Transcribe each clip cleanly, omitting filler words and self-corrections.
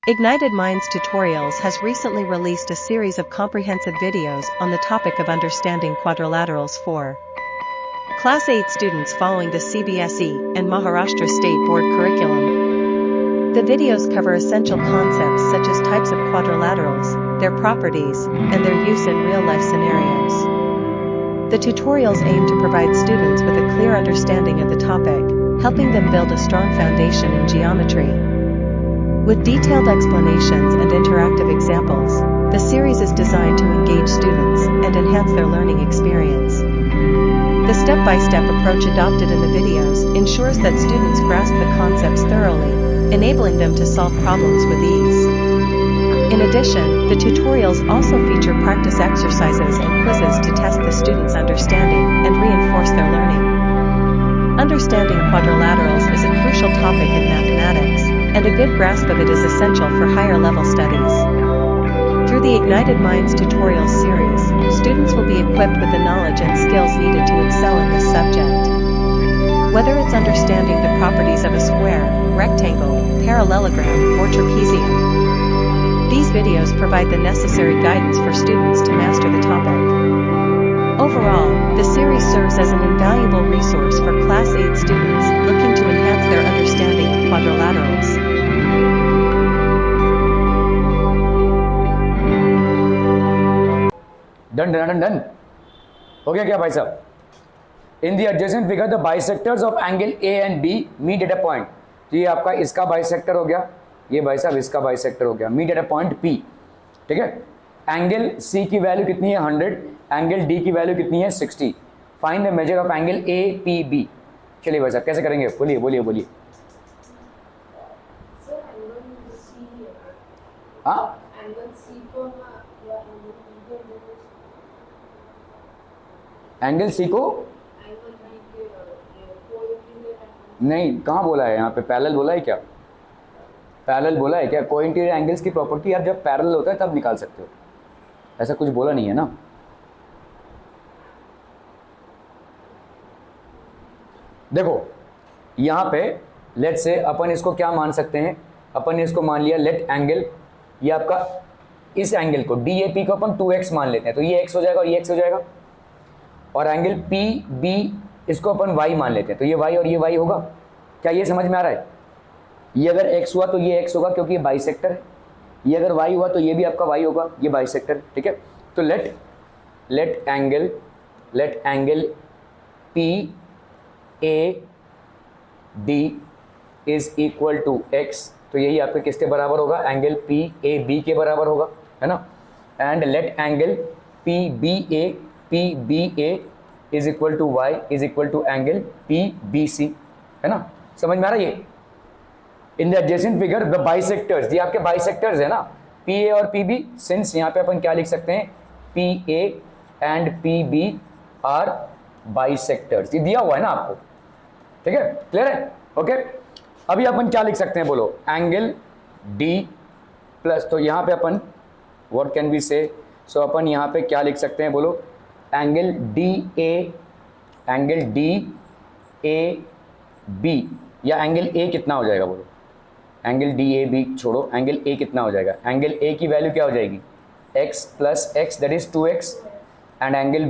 Ignited Minds Tutorials has recently released a series of comprehensive videos on the topic of understanding quadrilaterals for Class 8 students following the CBSE and Maharashtra State Board curriculum. The videos cover essential concepts such as types of quadrilaterals, their properties, and their use in real-life scenarios. The tutorials aim to provide students with a clear understanding of the topic, helping them build a strong foundation in geometry. With detailed explanations and interactive examples, the series is designed to engage students and enhance their learning experience. The step-by-step approach adopted in the videos ensures that students grasp the concepts thoroughly, enabling them to solve problems with ease. In addition, the tutorials also feature practice exercises and quizzes to test the students' understanding and reinforce their learning. Understanding quadrilaterals is a crucial topic in mathematics, and a good grasp of it is essential for higher-level studies. Through the Ignited Minds Tutorials series, students will be equipped with the knowledge and skills needed to excel in this subject. Whether it's understanding the properties of a square, rectangle, parallelogram, or trapezium, these videos provide the necessary guidance for students to master the topic. Overall, the series serves as an invaluable resource for Class 8 students looking to enhance their understanding of quadrilaterals. Done. हो गया क्या भाई साहब? In the adjacent figure, the bisectors of angle A and B meet at a point. तो ये आपका इसका bisector हो गया, ये भाई साहब इसका बाइसेक्टर हो गया, meet at a point P. ठीक है? एंगल C की वैल्यू कितनी है 100, एंगल D की वैल्यू कितनी है 60. Find the measure of angle APB. चलिए भाई साहब कैसे करेंगे? बोलिए. हाँ, एंगल C को नहीं, कहाँ बोला है? यहाँ पे पैरेलल बोला है क्या? पैरेलल बोला है क्या? को इंटीरियर एंगल्स की प्रॉपर्टी आप जब पैरेलल होता है तब निकाल सकते हो, ऐसा कुछ बोला नहीं है ना. देखो यहाँ पे लेट से अपन इसको क्या मान सकते हैं, अपन ने इसको मान लिया लेट एंगल, ये आपका इस एंगल को DAP को अपन 2x मान लेते हैं, तो ये x हो जाएगा और ये x हो जाएगा. और एंगल PB इसको अपन y मान लेते हैं, तो ये y और ये y होगा. क्या ये समझ में आ रहा है? ये अगर x हुआ तो ये x होगा क्योंकि ये बाइसेक्टर है, ये अगर y हुआ तो ये भी आपका y होगा, ये बाइसेक्टर है. ठीक है, तो let angle PAD is equal to x, तो यही आपके किसके बराबर होगा? एंगल PAB के बराबर होगा, है ना. And let angle PBA is equal to y is equal to angle PBC, है ना. समझ में आ रहा है ये? In the adjacent figure the bisectors, ये आपके बाइसेक्टर्स है ना, PA और PB. सिंस यहाँ पे अपन क्या लिख सकते हैं? PA and PB are bisectors, ये दिया हुआ है ना आपको. ठीक है, क्लियर है? ओके, अभी अपन क्या लिख सकते हैं बोलो? एंगल D प्लस, तो यहाँ पे अपन व्हाट कैन वी से, सो अपन यहाँ पे क्या लिख सकते हैं बोलो? एंगल DAB या एंगल A कितना हो जाएगा बोलो? एंगल DAB छोड़ो, एंगल A कितना हो जाएगा? एंगल A की वैल्यू क्या हो जाएगी? x plus x that is 2x. And angle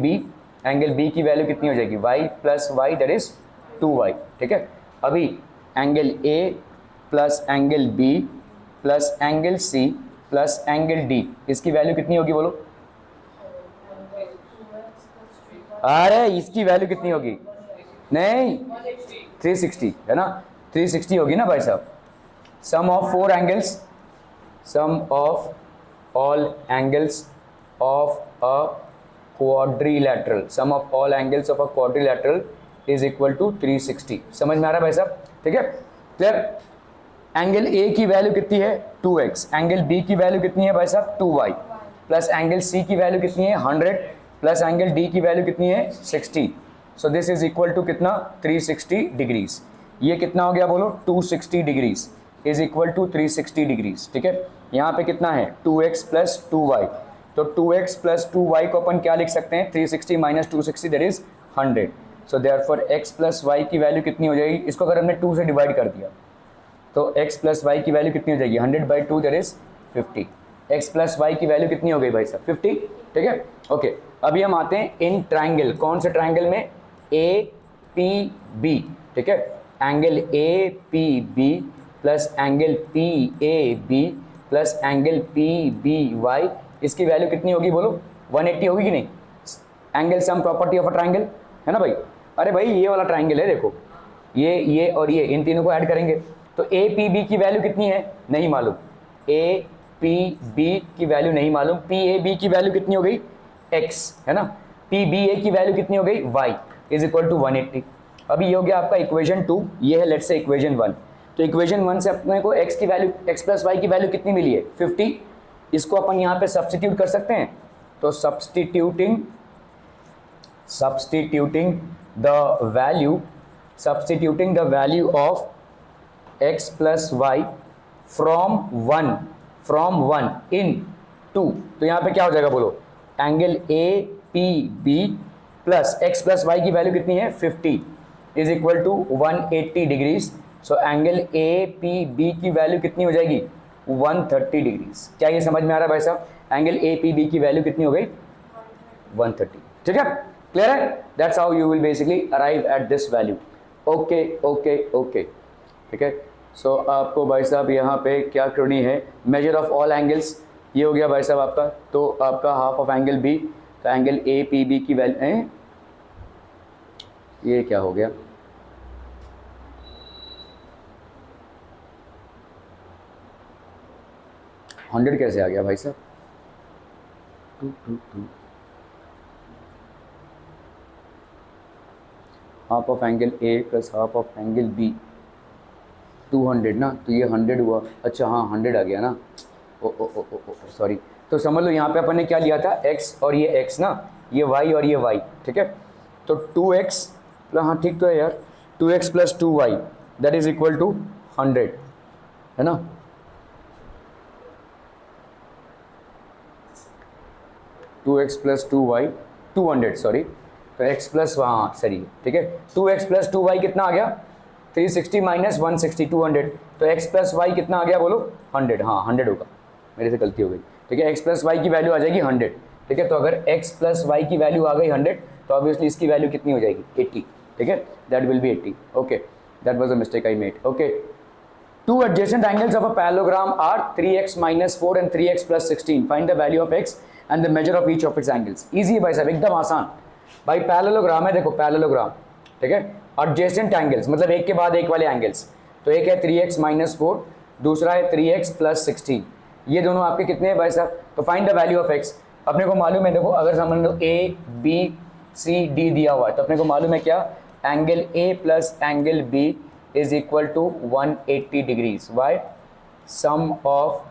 B की वैल्यू कितनी हो जाएगी? y plus y that is 2y. ठीक है, अभी angle A plus angle B plus angle C plus angle D, इसकी वैल्यू कितनी होगी बोलो? अरे इसकी वैल्यू कितनी होगी? नहीं, 360 है ना, 360 होगी ना भाई साहब. Sum of all angles of a quadrilateral, sum of all angles of a quadrilateral is equal to 360. समझ में आ रहा है भाई साहब? ठीक है, क्लियर. एंगल A की वैल्यू कितनी है? 2x. एंगल B की वैल्यू कितनी है भाई साहब? 2y. प्लस एंगल C की वैल्यू कितनी है? 100. प्लस एंगल D की वैल्यू कितनी है? 60. So this is equal to कितना? 360 डिग्रीज. ये कितना हो गया बोलो? 260 degrees is equal to 360 degrees. ठीक है, यहाँ पे कितना है? 2x प्लस 2y, तो 2x प्लस 2y को अपन क्या लिख सकते हैं? 360 minus 260 that is 100. So therefore x plus y की वैल्यू कितनी हो जाएगी? इसको अगर हमने 2 से डिवाइड कर दिया तो x प्लस वाई की वैल्यू कितनी हो जाएगी 100/2 that is 50। x plus Y की वैल्यू कितनी हो गई भाई साहब 50। ठीक है ओके। अभी हम आते हैं इन ट्राइंगल, कौन से ट्राइंगल में ए पी बी। ठीक है angle A P B plus angle P A B plus angle P B Y, इसकी वैल्यू कितनी होगी बोलो 180 होगी कि नहीं। Angle sum property of a triangle है ना भाई। अरे भाई ये वाला ट्राइंगल है देखो, ये और ये इन तीनों को ऐड करेंगे तो ए पी बी की वैल्यू कितनी है नहीं मालूम, ए पी बी की वैल्यू नहीं मालूम, पी ए बी की वैल्यू कितनी हो गई x है ना, पी बी ए की वैल्यू कितनी हो गई y इज इक्वल टू 180। अभी ये हो गया आपका इक्वेशन 2, ये है लेट्स से इक्वेशन 1। तो इक्वेशन 1 से अपने को x की वैल्यू x प्लस वाई की वैल्यू कितनी मिली है 50। इसको अपन यहाँ पे सब्सटीट्यूट कर सकते हैं, तो substituting the value of x plus Y from 1 in 2, तो यहाँ पे क्या हो जाएगा बोलो angle A P B plus x plus Y की वैल्यू कितनी है 50 is equal to 180 degrees. So angle A P B की वैल्यू कितनी हो जाएगी 130 डिग्रीज। क्या ये समझ में आ रहा है भाई साहब, एंगल ए पी बी की वैल्यू कितनी हो गई 130। ठीक है क्लियर है, that's how you will basically arrive at this value. Okay okay okay ठीक है। सो आपको भाई साहब यहाँ पे क्या करनी है, मेजर ऑफ ऑल एंगल्स, ये हो गया भाई साहब आपका, तो आपका हाफ ऑफ एंगल बी, तो एंगल ए पी बी की वैल्यू ये क्या हो गया 100 कैसे आ गया भाई साहब, half of angle A plus half of angle B 200 ना, तो ये 100 हुआ। अच्छा हाँ 100 आ गया ना, ओ सॉरी। तो समझ लो यहाँ पे अपन ने क्या लिया था x और ये x ना, ये y और ये y। ठीक है तो 2x, हाँ ठीक तो है यार, 2x plus 2y that is equal to 100 है ना। Two x plus 2y 200 sorry, तो x प्लस हाँ सही ठीक है, 2x प्लस 2y कितना आ गया 360 माइनस 160 200, तो x प्लस वाई कितना आ गया बोलो 100। हाँ 100 होगा, मेरे से गलती हो गई। ठीक है x प्लस वाई की वैल्यू आ जाएगी 100। ठीक है तो अगर x प्लस वाई की वैल्यू आ गई 100 तो ऑब्वियसली इसकी वैल्यू कितनी हो जाएगी 80। ठीक है that will be 80। Okay that was a mistake I made. Okay two adjacent angles of a parallelogram are 3x minus 4 and 3x plus 16, find the value of x and the measure of each of its angles. Easy है भाई साहब एकदम आसान। भाई parallelogram है, देखो parallelogram ठीक है, एडजेसेंट एंगल्स मतलब एक के बाद एक वाले एंगल्स, तो एक है 3x माइनस 4, दूसरा है 3x प्लस 16, ये दोनों आपके कितने हैं भाई साहब। तो find the value of x, अपने को मालूम है देखो, अगर समझ लो a b c d दिया हुआ है तो अपने को मालूम है क्या, angle a plus angle b is equal to 180 degrees. Why, sum of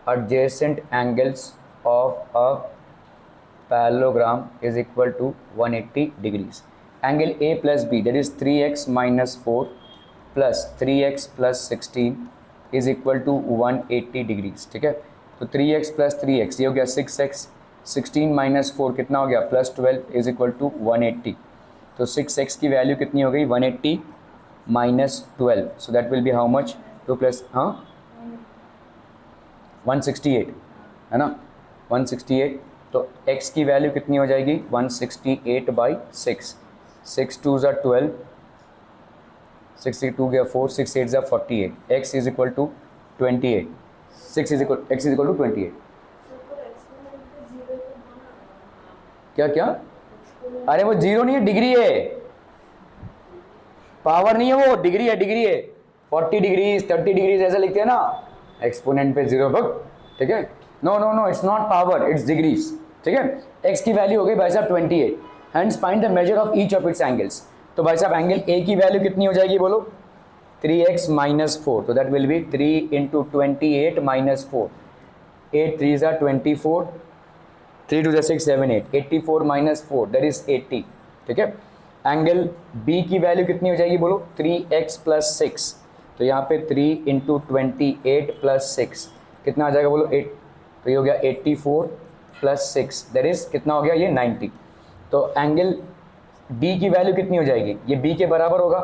adjacent angles of a parallelogram is equal to 180 degrees. Angle a plus b that is 3x minus 4 plus 3x plus 16 is equal to 180 degrees. ठीक है तो 3x plus 3x ये हो गया 6x, 16 minus 4 कितना हो गया plus 12 is equal to 180। तो 6x की वैल्यू कितनी हो गई 180 minus 12, so that will B how much 2 plus 168 है ना 168। तो x की वैल्यू कितनी हो जाएगी 168 बाई 6, 6 2 ज़ा 12, 62 गया 4, 6 8 ज़ा 48, x is equal to 28, x is equal to 28। क्या क्या, अरे वो जीरो नहीं है डिग्री है, पावर नहीं है वो डिग्री है 40 डिग्रीज 30 डिग्रीज ऐसा लिखते हैं ना, एक्सपोनेंट पे जीरो भग। ठीक है no it's not power it's degrees. ठीक है x की वैल्यू हो गई भाई साहब 28, hands find the measure of each of its angles. तो भाई साहब एंगल a की वैल्यू कितनी हो जाएगी बोलो 3x माइनस 4, तो that will B 3 into 28 minus 4, 8 3 ज़ा 24, 3 2 ज़ा 6 7 8, 84 माइनस 4 दैट इज 80। ठीक है एंगल b की वैल्यू कितनी हो जाएगी बोलो 3x प्लस 6, तो यहाँ पे 3 इंटू 28 प्लस 6 कितना आ जाएगा बोलो 8, तो ये हो गया 84 प्लस 6 दैट इज कितना हो गया ये 90। तो एंगल d की वैल्यू कितनी हो जाएगी, ये b के बराबर होगा।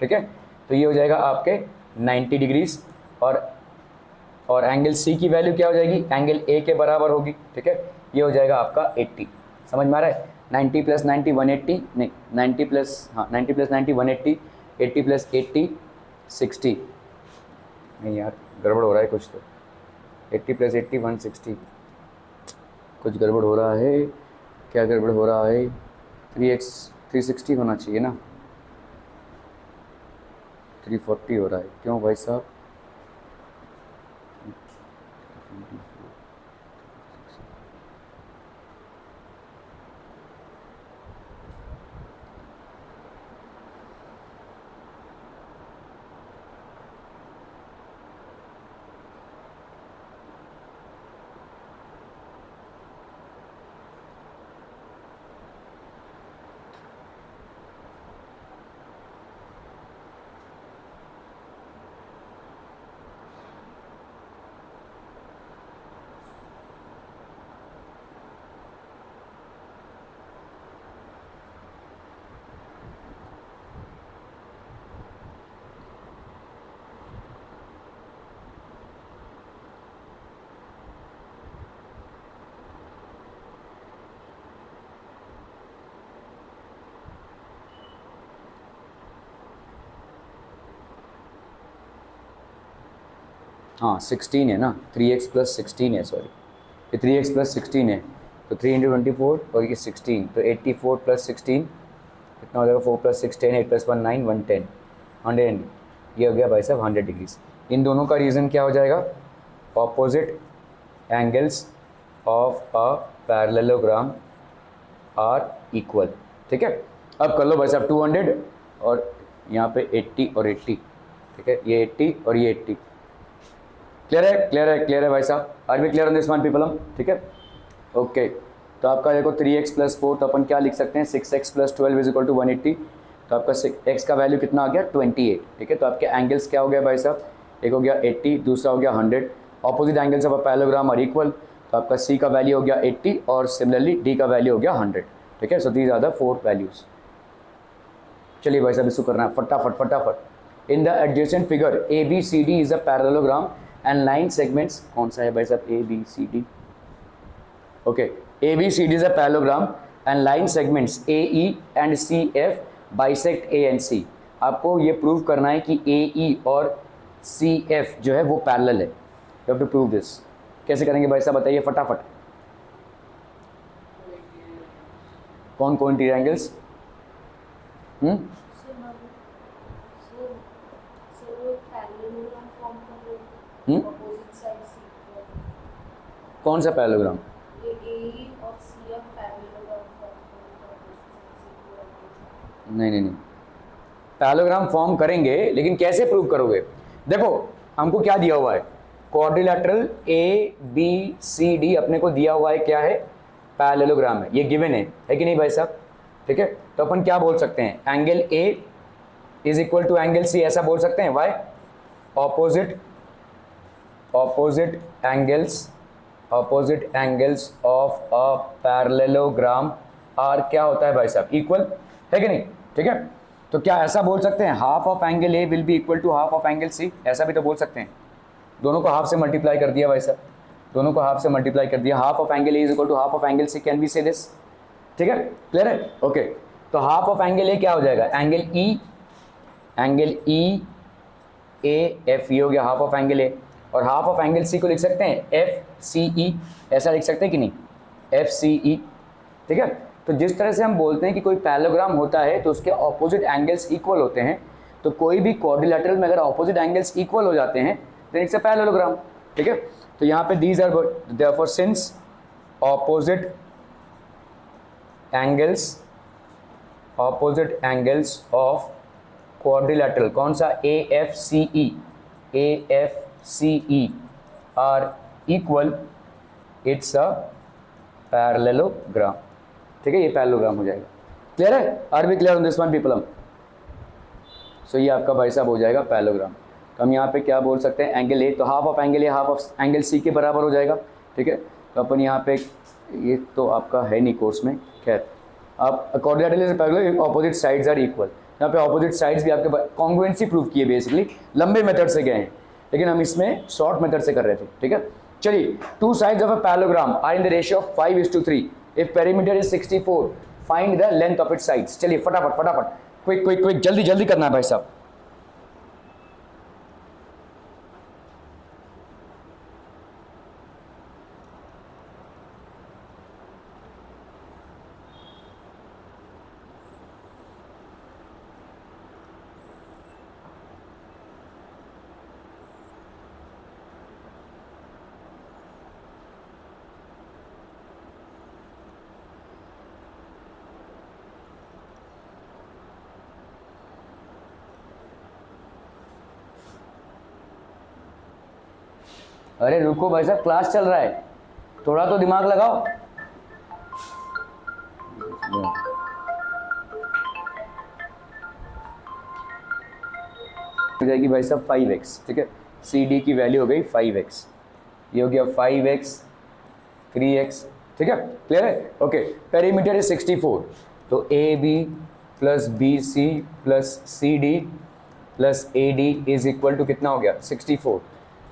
ठीक है तो ये हो जाएगा आपके 90 डिग्रीज, और एंगल सी की वैल्यू क्या हो जाएगी, एंगल ए के बराबर होगी, ठीक है। ये हो जाएगा आपका 80, समझ में आ रहा है। 90 + 90 180, नहीं 90 प्लस, हाँ 90 + 90 180, 80 + 80 60, नहीं यार गड़बड़ हो रहा है कुछ तो, 80 + 80 160, कुछ गड़बड़ हो रहा है, क्या गड़बड़ हो रहा है, 3x 360 होना चाहिए ना, 340 हो रहा है, क्यों भाई साहब। हाँ 16 है ना, 3x + 16 है, सॉरी ये 3x + 16 है, तो 3 × 24 और ये 16, तो 84 + 16 कितना हो जाएगा, 4 + 6 10, 8 + 1 9 110, 100, ये हो गया भाई साहब 100 डिग्रीज। इन दोनों का रीज़न क्या हो जाएगा, opposite angles of a parallelogram are equal, ठीक है। अब कर लो भाई साहब 200 और यहाँ पे 80 और 80, ठीक है, ये 80 और ये 80, क्लियर है, क्लियर है, क्लियर है भाई साहब, are be clear on this one people, ठीक है। ओके, तो आपका देखो 3x + 4, तो अपन क्या लिख सकते हैं, 6x + 12 = 180, तो आपका x का वैल्यू कितना आ गया 28, ठीक है। तो आपके एंगल्स क्या हो गया भाई साहब, एक हो गया 80, दूसरा हो गया 100, opposite angles of a parallelogram are equal, तो आपका c का वैल्यू हो गया 80 और सिमिलरली d का वैल्यू हो गया 100, ठीक है। So these are the 4 values. चलिए भाई साहब इसको करना है फटाफट फटाफट। In the adjacent figure ABCD is a parallelogram and line segments, कौन सा है भाई साहब ABCD, okay, ABCD is a parallelogram and line segments AE and CF bisect A and C। आपको ये प्रूव करना है कि AE और CF जो है वो पैरेलल है, you have to prove this. कैसे करेंगे भाई साहब बताइए फटाफट, कौन कौन ट्रायंगल्स, कौन सा पैरेललोग्राम, नहीं नहीं नहीं, पैरेललोग्राम फॉर्म करेंगे लेकिन कैसे प्रूव करोगे, देखो हमको क्या दिया हुआ है, क्वाड्रिलैटरल ABCD अपने को दिया हुआ है, क्या है, पैरेललोग्राम है, ये गिवन है कि नहीं भाई साहब, ठीक है। तो अपन क्या बोल सकते हैं, angle A is equal to angle C, ऐसा बोल सकते हैं, why, opposite angles of a parallelogram are क्या होता है भाई साहब, इक्वल है कि नहीं, ठीक है। तो क्या ऐसा बोल सकते हैं, half of angle A will be equal to half of angle C, ऐसा भी तो बोल सकते हैं, दोनों को हाफ से मल्टीप्लाई कर दिया भाई साहब, दोनों को हाफ से मल्टीप्लाई कर दिया, half of angle A is equal to half of angle C, can we say this, ठीक है, क्लियर है, ओके। तो हाफ ऑफ एंगल A क्या हो जाएगा, एंगल E AF, ये हो गया हाफ ऑफ एंगल A, और हाफ ऑफ एंगल C को लिख सकते हैं FCE, ऐसा लिख सकते हैं कि नहीं, FCE, ठीक है। तो जिस तरह से हम बोलते हैं कि कोई पैरेललोग्राम होता है तो उसके ऑपोजिट एंगल्स इक्वल होते हैं, तो कोई भी क्वाड्रिलैटरल में अगर ऑपोजिट एंगल्स इक्वल हो जाते हैं देन इट्स अ पैरेललोग्राम, ठीक है। तो यहाँ पे these are therefore since opposite angles of quadrilateral, कौन सा, AFCE are equal, it's a parallelogram, ठीक है, ये पैरेललोग्राम हो जाएगा, क्लियर है, are be clear on this one people. So ये आपका भाई साहब हो जाएगा पैरेललोग्राम। तो हम यहाँ पे क्या बोल सकते हैं, एंगल A, तो half of angle A half of angle C के बराबर हो जाएगा, ठीक है। तो अपन यहाँ पे, ये तो आपका है नहीं कोर्स में, खैर आप क्वाड्रिलैटरल से parallel opposite sides are equal, यहाँ पे ऑपोजिट साइड्स भी आपके कॉन्ग्रुएंसी प्रूव की है, बेसिकली लंबे मेथड से गए हैं, लेकिन हम इसमें शॉर्ट मेथड से कर रहे थे, ठीक है। चलिए, two sides of a parallelogram are in the ratio of 5:3 if perimeter is 64 find the length of its sides. चलिए फटाफट फटाफट, क्विक क्विक क्विक, जल्दी जल्दी करना है भाई साहब। अरे रुको भाई साहब, क्लास चल रहा है, थोड़ा तो दिमाग लगाओ। हो जाएगी भाई साहब 5x, ठीक है। सी डी की वैल्यू हो गई 5x, ये हो गया 5x 3x, ठीक है, क्लियर है। ओके, पेरीमीटर इज 64, तो A B plus B C plus C D plus A D is equal to कितना हो गया 64,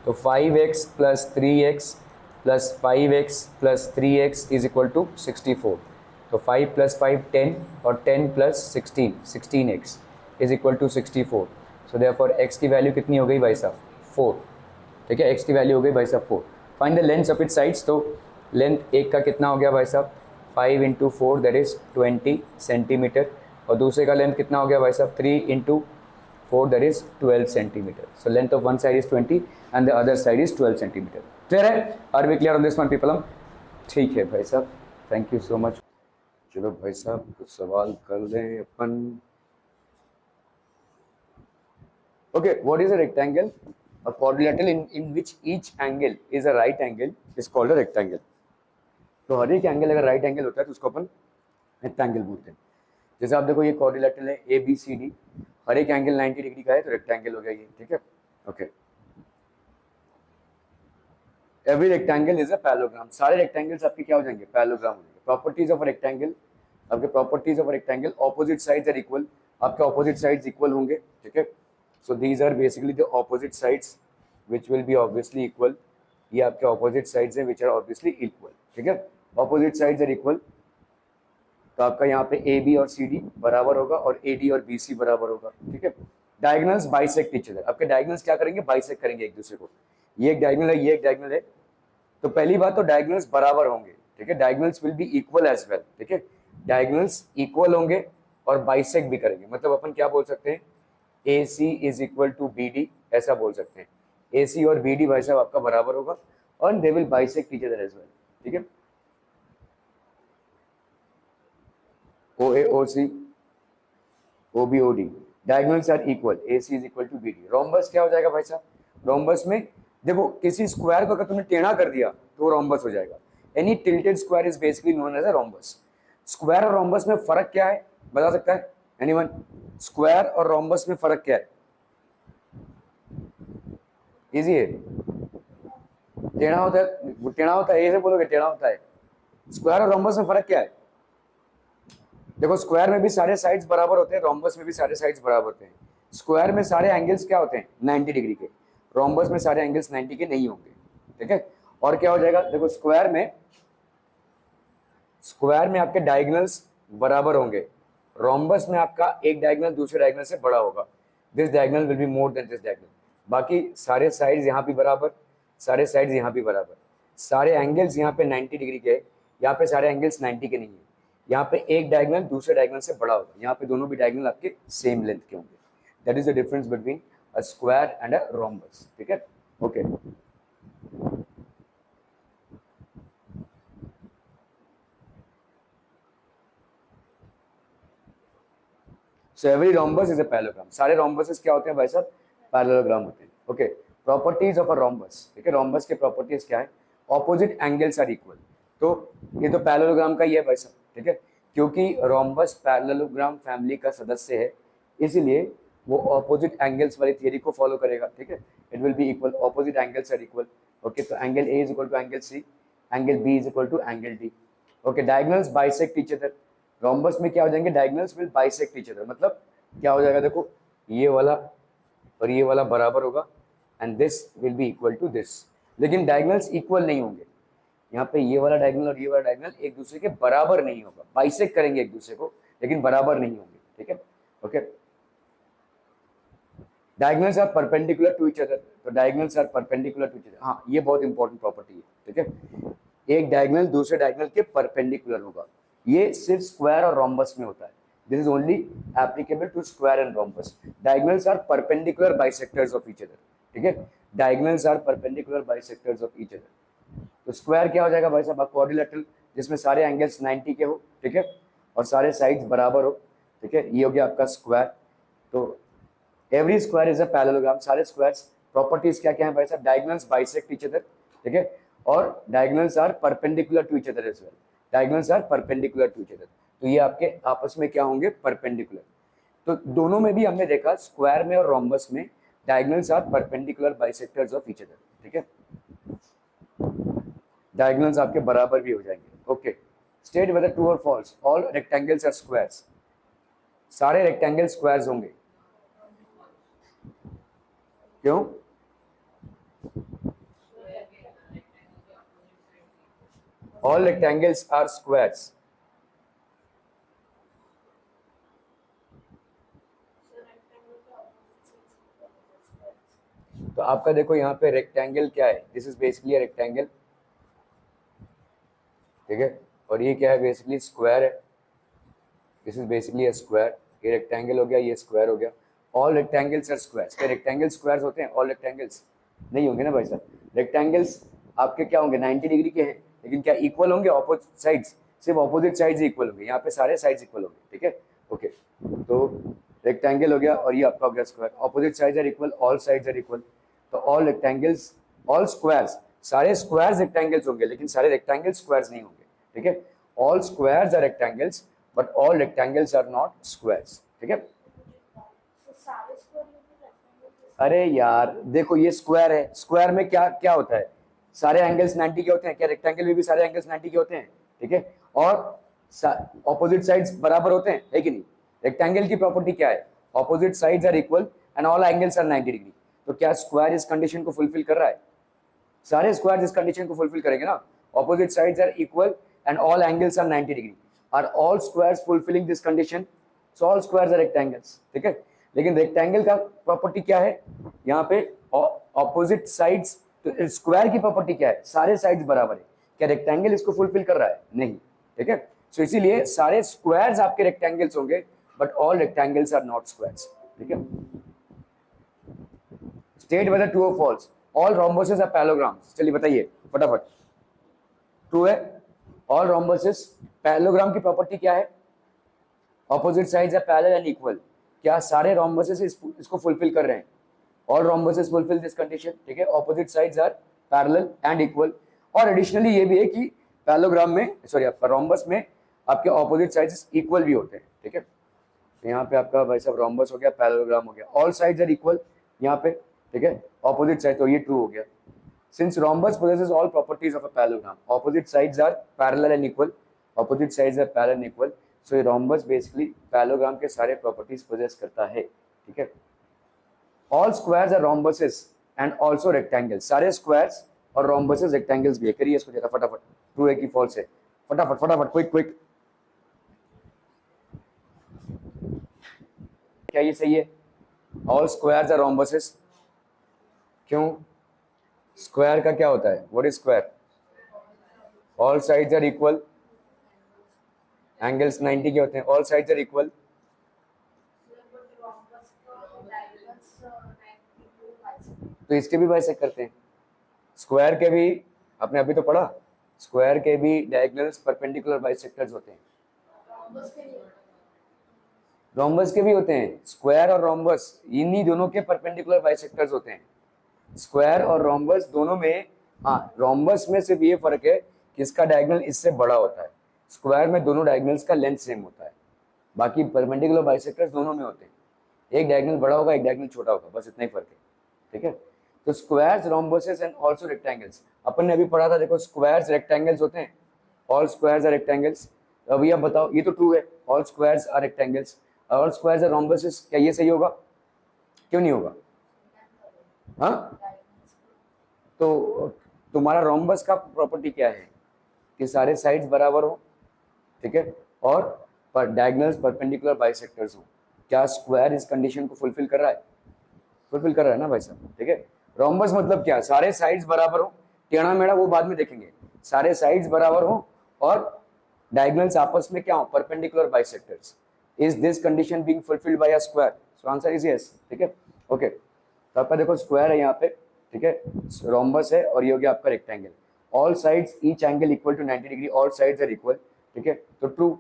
तो 5x plus 3x plus 5x plus 3x is equal to 64, तो 5 प्लस 5 10 और 10 plus 16 16x is equal to 64, so therefore x की value कितनी हो गई भाई साहब 4, ठीक है, x की वैल्यू हो गई भाई साहब 4। Find the length of it sides, तो लेंथ एक का कितना हो गया भाई साहब 5 इंटू 4 दैट इज 20 सेंटीमीटर, और दूसरे का लेंथ कितना हो गया भाई साहब 3 into 4 that is 12 centimeter. So length of one side is 20 and the other side is 12 centimeter. Clear है? Are we clear on this one people? ठीक है भाई साहब, थैंक यू सो मच। चलो भाई साहब कुछ सवाल कर लें अपन। Okay, what is a rectangle? A quadrilateral in which each angle is a right angle is called a rectangle. तो हर एक एंगल अगर राइट एंगल होता है तो उसको अपन रेक्टेंगल बोलते हैं। जैसे आप देखो ये क्वाड्रिलेटरल है ए बी सी डी, हर एक एंगल 90 डिग्री का है तो रेक्टेंगल हो गया ये, ठीक है। Okay, every rectangle is a parallelogram, सारे रेक्टेंगल्स आपके क्या हो जाएंगे पैरेललोग्राम हो जाएंगे। प्रॉपर्टीज ऑफ रेक्टेंगल, आपके properties of rectangle, opposite sides are equal, आपके ऑपोजिट साइड्स इक्वल होंगे, ठीक है। So these are basically the opposite sides which will be obviously equal, ये आपके ऑपोजिट साइड्स हैं विच आर ऑब्वियसली इक्वल, ठीक है। ऑपोजिट साइड्स आर इक्वल, तो आपका यहाँ पे ए बी और सी डी बराबर होगा और ए डी और बी सी बराबर होगा, ठीक है। डायगोनल्स बाइसेक्ट ईच अदर, आपके डायगोनल्स क्या करेंगे बाइसेक्ट करेंगे एक दूसरे को, ये एक डायगोनल है ये एक डायगोनल है, तो पहली बात तो डायगोनल्स बराबर होंगे, ठीक है, diagonals will be equal as well, ठीक है, डायगोनल्स इक्वल होंगे और बाइसेक्ट भी करेंगे, मतलब अपन क्या बोल सकते हैं A C is equal to B D, ऐसा बोल सकते हैं। ए सी और बी डी भाई साहब आपका बराबर होगा और they will bisect each other as well, ठीक है। O A O C O B O D, diagonals are equal, A C is equal to B D. Rhombus क्या हो जाएगा भाई साहब, रोम्बस में देखो किसी स्क्वायर को अगर तुमने टेढ़ा कर दिया तो रोम्बस हो जाएगा। Any tilted square is basically known as a rhombus. Square और रोम्बस में फर्क क्या है बता सकता है एनीवन? स्क्वायर और रोम्बस में फर्क क्या है? इजी है, टेढ़ा होता है, टेढ़ा होता है, ऐसे बोलोगे टेढ़ा होता है। स्क्वायर और रोम्बस में फर्क क्या है? देखो स्क्वायर में भी सारे साइड्स बराबर होते हैं, रोम्बस में भी सारे साइड्स बराबर होते हैं। स्क्वायर में सारे एंगल्स क्या होते हैं 90 डिग्री के, रोम्बस में सारे एंगल्स 90 के नहीं होंगे, ठीक है। और क्या हो जाएगा देखो स्क्वायर में आपके डायगोनल्स बराबर होंगे, रोम्बस में आपका एक डायगोनल दूसरे डायगोनल से बड़ा होगा, this diagonal will be more than this diagonal. बाकी सारे साइड्स यहाँ भी बराबर, सारे साइड्स यहाँ भी बराबर, सारे एंगल्स यहाँ पे 90 डिग्री के, यहाँ पे सारे एंगल्स 90 के नहीं है, यहाँ पे एक डायगोनल दूसरे डायगोनल से बड़ा होगा, यहाँ पे दोनों भी डायगोनल आपके सेम लेंथ के होंगे। That is the difference between a square and a rhombus, ठीक है। Okay, so every rhombus is a parallelogram, सारे रोम्बसेस क्या होते हैं भाई साहब पैरेललोग्राम होते हैं। Okay, properties of a rhombus, ठीक है, रोम्बस के प्रॉपर्टीज क्या है? ऑपोजिट एंगल्स आर इक्वल, तो ये तो पैरेललोग्राम का ही है भाई साहब, ठीक है, क्योंकि रोम्बस पैरेललोग्राम फैमिली का सदस्य है इसीलिए वो ऑपोजिट एंगल्स वाली थियरी को फॉलो करेगा, ठीक है। It will be equal, opposite angles are equal, okay, तो angle A is equal to angle C, angle B is equal to angle D. Okay, diagonals bisect each other, rhombus में क्या हो जाएंगे diagonals will bisect each other, मतलब क्या हो जाएगा, देखो ये वाला और ये वाला बराबर होगा and this will be equal to this, लेकिन डायगोनल्स इक्वल नहीं होंगे। यहाँ पे ये वाला डायगोनल और ये वाला डायगोनल एक दूसरे के बराबर नहीं होगा, बाइसेक्ट करेंगे एक दूसरे को लेकिन बराबर नहीं होंगे, ठीक है। Okay, diagonals are perpendicular to each other, तो diagonals are perpendicular to each other, हाँ ये बहुत इंपॉर्टेंट प्रॉपर्टी है, ठीक है। एक डायगोनल दूसरे डायगोनल के परपेंडिकुलर होगा, ये सिर्फ स्क्वायर और रोम्बस में होता है। This is only applicable to square and rhombus. Diagonals are perpendicular bisectors of each other, ठीक है। Diagonals are perpendicular bisectors of each other. तो स्क्वायर क्या हो जाएगा भाई साहब, क्वाड्रिलेटरल जिसमें सारे एंगल्स 90 के हो, ठीक है, और सारे साइड्स बराबर हो, ठीक है, ये हो गया आपका स्क्वायर। तो every square is a parallelogram, सारे स्क्वायर्स प्रॉपर्टीज क्या क्या है भाई साहब, डायगोनल्स बाइसेक्ट ईच अदर, ठीक है, और diagonals are perpendicular to each other as well, diagonals are perpendicular to each other, तो ये आपके आपस में क्या होंगे, परपेंडिकुलर। तो दोनों में भी हमने देखा स्क्वायर में और रोम्बस में diagonals are perpendicular bisectors of each other, ठीक है, डायगोनल्स आपके बराबर भी हो जाएंगे। ओके, स्टेट वेदर ट्रू और false, all rectangles are squares, सारे रेक्टेंगल स्क्वायर्स होंगे, क्यों, ऑल रेक्टेंगल्स आर स्क्वायर्स, तो आपका देखो यहाँ पे रेक्टेंगल क्या है, दिस इज बेसिकली रेक्टेंगल, ठीक है, और ये क्या है, बेसिकली स्क्वायर है, this is basically a square, ये रेक्टेंगल हो गया, ये स्क्वायर हो गया। ऑल रेक्टेंगल्स आर स्क्वायर्स, क्या रेक्टेंगल स्क्वायर्स होते हैं, ऑल रेक्टेंगल्स नहीं होंगे ना भाई साहब। रेक्टेंगल्स आपके क्या होंगे, 90 डिग्री के हैं, लेकिन क्या इक्वल होंगे, ऑपोजिट साइड्स, सिर्फ ऑपोजिट साइड्स इक्वल होंगे, यहाँ पे सारे साइड्स इक्वल होंगे, ठीक है। ओके, तो रेक्टेंगल हो गया और ये आपका हो गया square, opposite sides are equal, all sides are equal, तो ऑल रेक्टेंगल्स, ऑल स्क्वायर्स, सारे स्क्वायर्स रेक्टेंगल्स होंगे लेकिन सारे रेक्टेंगल स्क्वायर्स नहीं होंगे, ठीक है। All squares are rectangles but all rectangles are not squares, ठीक है। अरे यार देखो ये स्क्वायर है, स्क्वायर में क्या क्या होता है, सारे एंगल्स 90 के होते हैं, क्या रेक्टेंगल में भी सारे एंगल्स 90 के होते हैं, ठीक है, और ऑपोजिट साइड्स बराबर होते हैं, है कि नहीं। रेक्टेंगल की प्रॉपर्टी क्या है, opposite sides are equal and all angles are 90 degree, तो क्या स्क्वायर इस कंडीशन को फुलफिल कर रहा है, सारे स्क्वायर इस कंडीशन को फुलफिल करेंगे ना, opposite sides are equal and all angles are 90 degree, are all squares fulfilling this condition, so all squares are rectangles, ठीक है। लेकिन रेक्टेंगल का प्रॉपर्टी क्या है, यहाँ पे ऑपोजिट साइड्स, तो स्क्वायर की प्रॉपर्टी क्या है, सारे साइड्स बराबर है, क्या रेक्टेंगल इसको फुलफिल कर रहा है, नहीं, ठीक है। सो इसीलिए सारे स्क्वायर्स आपके रेक्टेंगल्स होंगे but all rectangles are not squares, ठीक है। स्टेट वेदर ट्रू और false, all rhombuses are parallelograms, चलिए बताइए फटाफट, ट्रू है, ऑल रोम्बसेस, पैरेललोग्राम की प्रॉपर्टी क्या है, opposite sides are parallel and equal, क्या सारे रोम्बसेस इसको फुलफिल कर रहे हैं, all rhombuses fulfil this condition, ठीक है, opposite sides are parallel and equal, और एडिशनली ये भी है कि पैरेललोग्राम में, सॉरी आपका रोम्बस में आपके ऑपोजिट साइड्स इक्वल भी होते हैं, ठीक है। तो यहाँ पे आपका भाई साहब रोम्बस हो गया, पैरेललोग्राम हो गया, ऑल साइड्स आर इक्वल यहाँ पे, ठीक है, ऑपोजिट साइड, तो ये ट्रू हो गया। Since rhombus possesses all properties of a parallelogram, opposite sides are parallel and equal, opposite sides are parallel and equal, so ये रोम्बस बेसिकली पैरेललोग्राम के सारे प्रॉपर्टीज पोजेस करता है, ठीक है। All squares are rhombuses and also rectangles, सारे squares और rhombuses rectangles भी है, करिए इसको जरा फटाफट, ट्रू है कि फॉल्स है, फटाफट फटाफट, क्विक क्विक, क्या ये सही है, ऑल स्क्वायर्स आर रोम्बसेस, क्यों, स्क्वायर का क्या होता है, what is square, all sides are equal, angles 90 के होते हैं, ऑल साइड्स आर इक्वल, तो इसके भी बाइसेक्ट करते हैं, स्क्वायर के भी, आपने अभी तो पढ़ा, स्क्वायर के भी डायगोनल्स परपेंडिकुलर बाइसेक्टर्स होते हैं, रोम्बस के भी होते हैं, स्क्वायर और रोम्बस इन्हीं दोनों के परपेंडिकुलर बाइसेक्टर्स होते हैं, स्क्वायर और रोम्बस दोनों में, हाँ रोम्बस में सिर्फ ये फर्क है कि इसका डायगोनल इससे बड़ा होता है, स्क्वायर में दोनों डायगोनल्स का लेंथ सेम होता है, बाकी परपेंडिकुलर बाइसेक्टर्स दोनों में होते हैं, एक डायगोनल बड़ा होगा एक डायगोनल छोटा होगा, बस इतना ही फर्क है, ठीक है। तो squares, rhombuses and also rectangles, अपन ने अभी पढ़ा था, देखो स्क्वायर्स रेक्टेंगल्स होते हैं, ऑल स्क्वायर्स आर रेक्टेंगल्स, अभी आप बताओ, ये तो ट्रू है, all squares are rectangles, all squares are rhombuses, क्या ये सही होगा? क्यों नहीं होगा? हाँ, तो तुम्हारा रोम्बस का प्रॉपर्टी क्या है कि सारे साइड्स बराबर हो, ठीक है, और पर डायगोनल्स परपेंडिकुलर बाइसेक्टर्स हो। क्या स्क्वायर इस कंडीशन को फुलफिल कर रहा है? फुलफिल कर रहा है ना भाई साहब, ठीक है। रोम्बस मतलब क्या? सारे साइड्स बराबर हो, टेढ़ा मेढ़ा वो बाद में देखेंगे, सारे साइड्स बराबर हो और डायगोनल्स आपस में क्या हो? Perpendicular bisectors. Is this condition being fulfilled by a square? So answer is yes, ठीक है, ओके। तो आपका देखो स्क्वायर है यहाँ पे, ठीक है, रोम्बस है और ये हो गया आपका rectangle. All sides each angle equal to 90 degree, all sides are equal, ठीक है, तो ट्रू,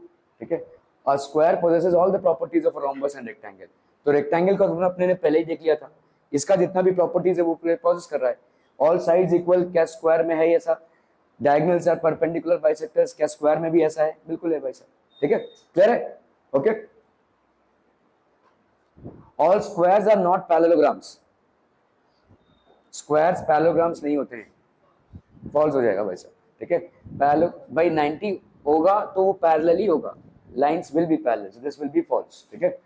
ठीक है। A square possesses all the properties of a rhombus and rectangle. तो रेक्टेंगल का अपने ने पहले ही देख लिया था, इसका जितना भी प्रॉपर्टीज है वो पोजेस कर रहा है। ऑल साइड्स इक्वल, क्या स्क्वायर में है ऐसा? डायगोनल्स आर परपेंडिकुलर बाइसेक्टर्स, क्या स्क्वायर में भी ऐसा है? बिल्कुल है भाई साहब, ठीक है, क्लियर है, okay. All squares are not parallelograms, squares parallelograms नहीं होते हैं, फॉल्स हो जाएगा भाई साहब, ठीक है। पैरेलल भाई 90 होगा तो वो पैरेलल ही होगा, lines will be parallel, so this will be false, ठीक है।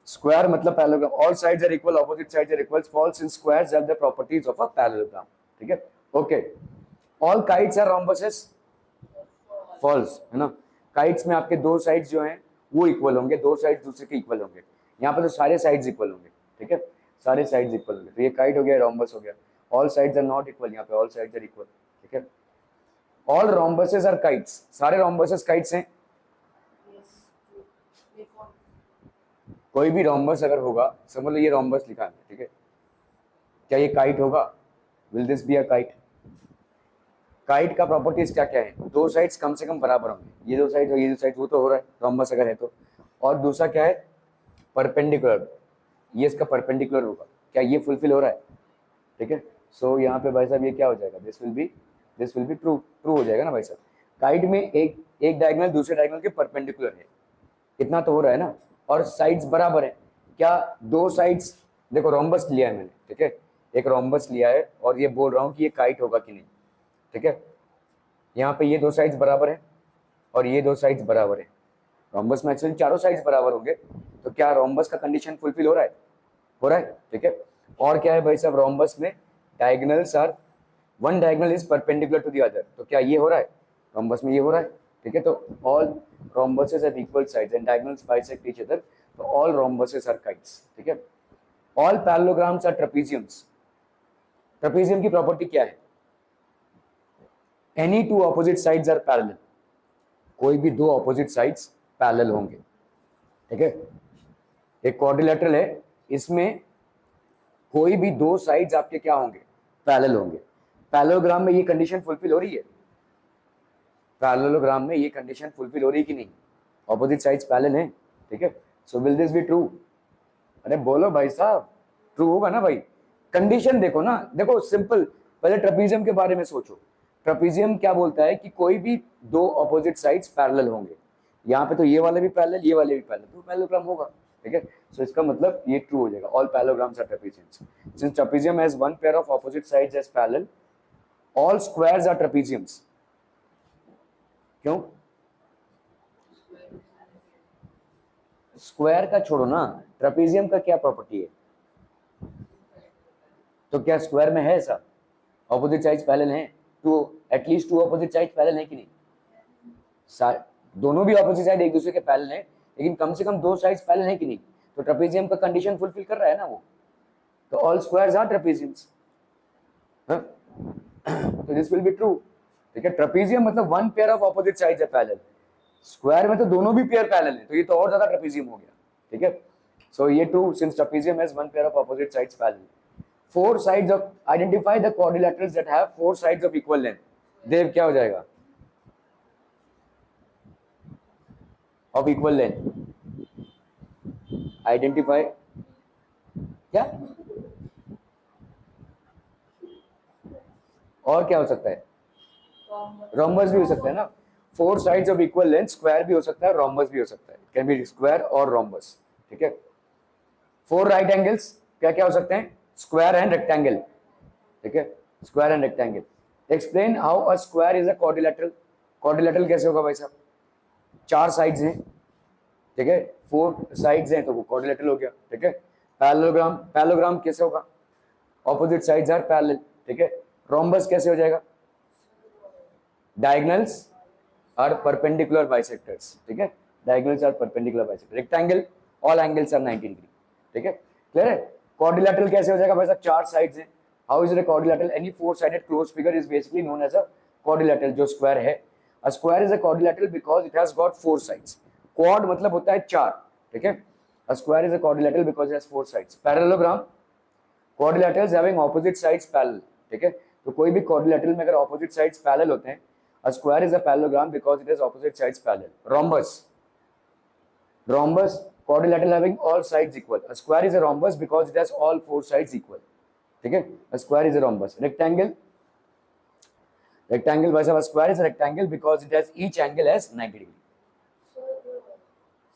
स्क्वायर मतलब parallelogram, all sides are equal, opposite sides are equal, false in squares have the properties of a parallelogram, ठीक है, okay. All kites are rhombuses, false है ना। Kites में आपके दो साइड्स जो हैं वो इक्वल होंगे, दो साइड्स दूसरे के इक्वल होंगे, यहाँ पे तो सारे साइड्स इक्वल होंगे, ठीक है, सारे साइड्स इक्वल होंगे, तो ये काइट हो गया, रोम्बस हो गया। All sides are not equal, यहाँ पे ऑल साइड्स आर इक्वल, ठीक है। ऑल रोम्बसेस आर काइट्स, सारे रोम्बसेस काइट्स हैं। कोई भी रोम्बस अगर होगा, समझ लो ये रोम्बस लिखा है, ठीक है, क्या ये काइट होगा? Will this be a kite? Kite का प्रॉपर्टीज क्या क्या है? दो साइड्स कम से कम बराबर होंगे, ये दो साइड और ये दो साइड, वो तो हो रहा है रोम्बस अगर है तो। और दूसरा क्या है? परपेंडिकुलर, ये इसका परपेंडिकुलर होगा, क्या ये फुलफिल हो रहा है? ठीक है, सो यहाँ पे भाई साहब ये क्या हो जाएगा? This will be true, true हो जाएगा ना भाई साहब। काइट में एक डायगोनल दूसरे डायगोनल के परपेंडिकुलर है, इतना तो हो रहा है ना, और साइड्स बराबर है। क्या दो साइड्स, देखो रोम्बस लिया है मैंने, ठीक है, एक रोम्बस लिया है और ये बोल रहा हूँ कि ये काइट होगा कि नहीं, ठीक है। यहाँ पे ये दो साइड्स बराबर है और ये दो साइड्स बराबर है, रोम्बस में एक्चुअली चारों साइड्स बराबर होंगे, तो क्या रोम्बस का कंडीशन फुलफिल हो रहा है? हो रहा है, ठीक है। और क्या है भाई साहब? रोम्बस में diagonals are, one diagonal is perpendicular to the other, तो क्या ये हो रहा है? रोम्बस में ये हो रहा है, ठीक है। तो all rhombuses have equal sides and diagonals bisect each other, तो ऑल रोम्बसेस आर काइट्स, ठीक है। All parallelograms are trapeziums. Trapezium की प्रॉपर्टी क्या है? Any two opposite sides are parallel, कोई भी दो ऑपोजिट साइड्स पैरेलल होंगे, ठीक है। एक क्वाड्रिलेटरल है, इसमें कोई भी दो साइड्स आपके क्या होंगे? पैरेलल होंगे। पैरेललोग्राम में ये कंडीशन फुलफिल हो रही है? पैरेललोग्राम में ये कंडीशन फुलफिल हो रही है कि नहीं? ऑपोजिट साइड्स पैरेलल हैं, ठीक है, so will this be true? अरे बोलो भाई साहब, ट्रू होगा ना भाई। कंडीशन देखो ना, देखो सिंपल, पहले ट्रेपेजियम के बारे में सोचो। ट्रेपेजियम क्या बोलता है कि कोई भी दो ऑपोजिट साइड्स पैरेलल होंगे, यहाँ पे तो ये वाले भी पैरेलल, ये वाले भी पैरेलल, तो पैरेललोग्राम होगा, ठीक है। सो इसका मतलब ये ट्रू हो जाएगा, all parallelograms are trapeziums. Since trapezium has one pair of opposite sides as parallel, all squares are trapeziums. क्यों? स्क्वायर का छोड़ो ना, ट्रेपेजियम का क्या प्रॉपर्टी है? तो क्या स्क्वायर में है ऐसा? ऑपोजिट साइड्स पैरेलल हैं, two at least two opposite sides parallel है कि नहीं? दोनों भी ऑपोजिट साइड एक दूसरे के पैरेलल हैं, लेकिन कम से कम दो साइड्स पैरेलल है कि नहीं? तो ट्रेपेजियम का कंडीशन फुलफिल कर रहा है ना वो, तो ऑल स्क्वायर्स आर ट्रेपेजियम्स, तो दिस विल बी ट्रू, ठीक है। ट्रेपेजियम मतलब one pair of opposite sides है पैरेलल, स्क्वायर में तो दोनों भी पेयर पैरेलल है, तो ये तो और ज्यादा ट्रेपेजियम हो गया, ठीक है। सो ये true, since trapezium has one pair of opposite sides parallel. Four sides of, identify the quadrilaterals that have four sides of equal length. Dev क्या हो जाएगा? ऑफ इक्वल लेंथ, आइडेंटिफाई, क्या और क्या हो सकता है? रोम्बस भी हो सकता है ना, four sides of equal length, square भी हो सकता है, रोम्बस भी हो सकता है, कैन बी स्क्वायर और रोम्बस, ठीक है। फोर राइट एंगल्स क्या क्या हो सकते हैं? स्क्वायर एंड रेक्टेंगल, ठीक है, square and rectangle. Explain how a square is a quadrilateral. Quadrilateral कैसे होगा भाई साहब? चार साइड्स हैं, ठीक है, 4 साइड्स हैं तो वो क्वाड्रिलेटरल हो गया, ठीक है। पैरेललोग्राम, पैरेललोग्राम कैसे होगा, ऑपोजिट साइड्स आर पैरेलल, ठीक है। रोम्बस कैसे हो जाएगा, डायगोनल्स आर परपेंडिकुलर बाइसेक्टर्स, ठीक है, diagonals are perpendicular bisector. Rectangle, all angles are 90 degree, ठीक है, क्लियर है। क्वाड्रिलेटरल कैसे हो जाएगा भाई साहब, 4 साइड्स हैं, how is it a quadrilateral, any 4 sided closed figure is basically known as a quadrilateral, जो स्क्वायर है। A square is a quadrilateral because it has got 4 sides, quad मतलब होता है 4, ठीक है। A square is a quadrilateral because it has 4 sides. Parallelogram, quadrilaterals having opposite sides parallel, ठीक है, तो कोई भी क्वाड्रिलेटरल में अगर ऑपोजिट साइड्स पैरेलल होते हैं, a square is a parallelogram because it has opposite sides parallel. Rhombus, rhombus, quadrilateral having all sides equal. A square is a rhombus because it has all 4 sides equal, ठीक है, a square is a rhombus. Rectangle, rectangle भाई साहब, a square is a rectangle because it has each angle as 90 degree.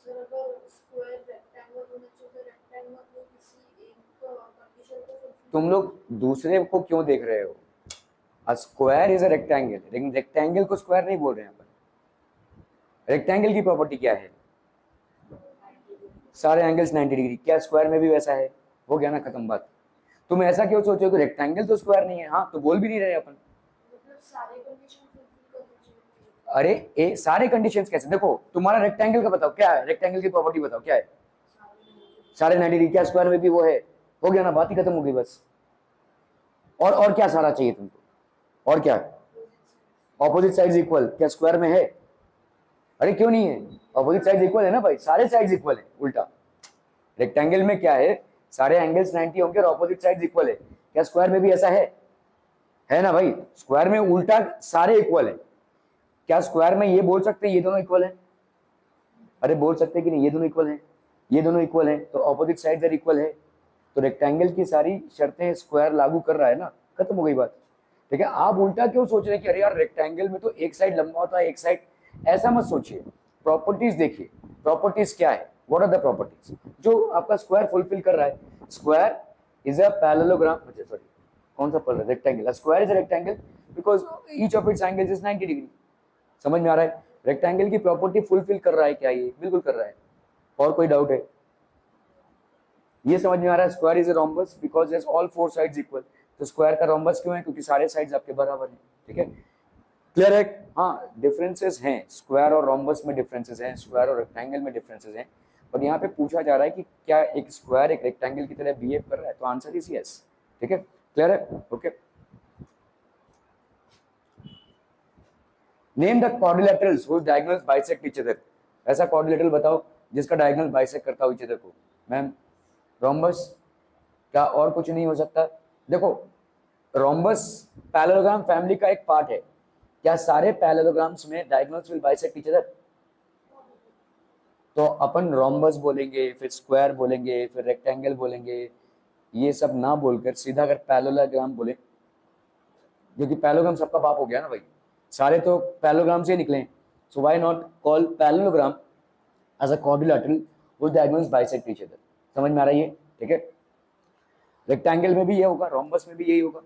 Sir अगर square rectangle होना चाहिए तो rectangle में किसी एक कंडीशन को fulfill तुम लोग दूसरे को क्यों देख रहे हो, a square is a rectangle, लेकिन rectangle को square नहीं बोल रहे हैं अपन। rectangle की प्रॉपर्टी क्या है, सारे एंगल्स 90 डिग्री, क्या स्क्वायर में भी वैसा है, हो गया ना, खत्म बात। तुम ऐसा क्यों सोचो कि रेक्टेंगल तो स्क्वायर नहीं है, हाँ तो बोल भी नहीं रहे अपन। मतलब सारे कंडीशन फुलफिल करने चाहिए। अरे सारे कंडीशंस कैसे, देखो तुम्हारा रेक्टेंगल का बताओ क्या है, रेक्टेंगल की प्रॉपर्टी बताओ क्या है, सारे 90 डिग्री, क्या स्क्वायर में भी वो है, हो गया ना, बात ही खत्म हो गई बस। और क्या सारा चाहिए तुमको, और क्या, ऑपोजिट साइड्स इक्वल, क्या स्क्वायर में है, अरे क्यों नहीं है, ऑपोजिट साइड्स इक्वल है ना भाई, सारे साइड्स इक्वल है, उल्टा रेक्टेंगल में क्या है, सारे एंगल्स 90 होंगे और ऑपोजिट साइड्स इक्वल है, क्या स्क्वायर में भी ऐसा है ना भाई, स्क्वायर में उल्टा सारे इक्वल है, क्या स्क्वायर में ये बोल सकते हैं ये दोनों इक्वल है, अरे बोल सकते हैं कि नहीं ये दोनों इक्वल है, ये दोनों इक्वल है तो ऑपोजिट साइड्स आर इक्वल है, तो रेक्टेंगल की सारी शर्तें स्क्वायर लागू कर रहा है ना, खत्म हो गई बात, ठीक है। आप उल्टा क्यों सोच रहे हैं कि अरे यार रेक्टेंगल में तो एक साइड लंबा होता है एक साइड, ऐसा मत सोचिए, प्रॉपर्टीज देखिए, प्रॉपर्टीज क्या है, व्हाट आर द प्रॉपर्टीज जो आपका स्क्वायर फुलफिल कर रहा है। स्क्वायर इज अ पैरेललोग्राम, अच्छा सॉरी कौन सा पढ़ रहा है, rectangle, square is a rectangle because each of its angles is 90 degree, समझ में आ रहा है, रेक्टेंगल की प्रॉपर्टी फुलफिल कर रहा है क्या, ये बिल्कुल कर रहा है, और कोई डाउट है, ये समझ में आ रहा है। Square is a rhombus because it all 4 sides equal, तो स्क्वायर का रोम्बस क्यों है, क्योंकि सारे साइड्स आपके बराबर हैं, ठीक है, क्लियर है। हाँ डिफरेंसेस हैं, स्क्वायर और रोम्बस में डिफरेंसेस हैं, स्क्वायर और रेक्टेंगल में डिफरेंसेस हैं, और यहाँ पे पूछा जा रहा है कि क्या एक स्क्वायर एक रेक्टेंगल की तरह बिहेव कर रहा है, तो आंसर इज यस, ठीक है, क्लियर है, okay. Name the quadrilaterals whose diagonals bisect each other, ऐसा क्वाड्रिलेटरल बताओ जिसका डायगोनल बाइसेक्ट करता हो ईच अदर को, मैम रोम्बस, क्या और कुछ नहीं हो सकता, देखो रोम्बस पैरेललोग्राम फैमिली का एक पार्ट है, क्या सारे पैरेललोग्राम्स में diagonals will bisect each other, तो अपन रोम्बस बोलेंगे, फिर स्क्वायर बोलेंगे, फिर रेक्टेंगल बोलेंगे, ये सब ना बोलकर सीधा अगर पैरेललोग्राम बोले, क्योंकि पैरेललोग्राम सबका बाप हो गया ना भाई, सारे तो पैरेललोग्राम से निकले, so why not call parallelogram as a quadrilateral which diagonals bisect each other, समझ में आ रहा है ये, ठीक है। रेक्टेंगल में भी ये होगा, रोम्बस में भी यही होगा,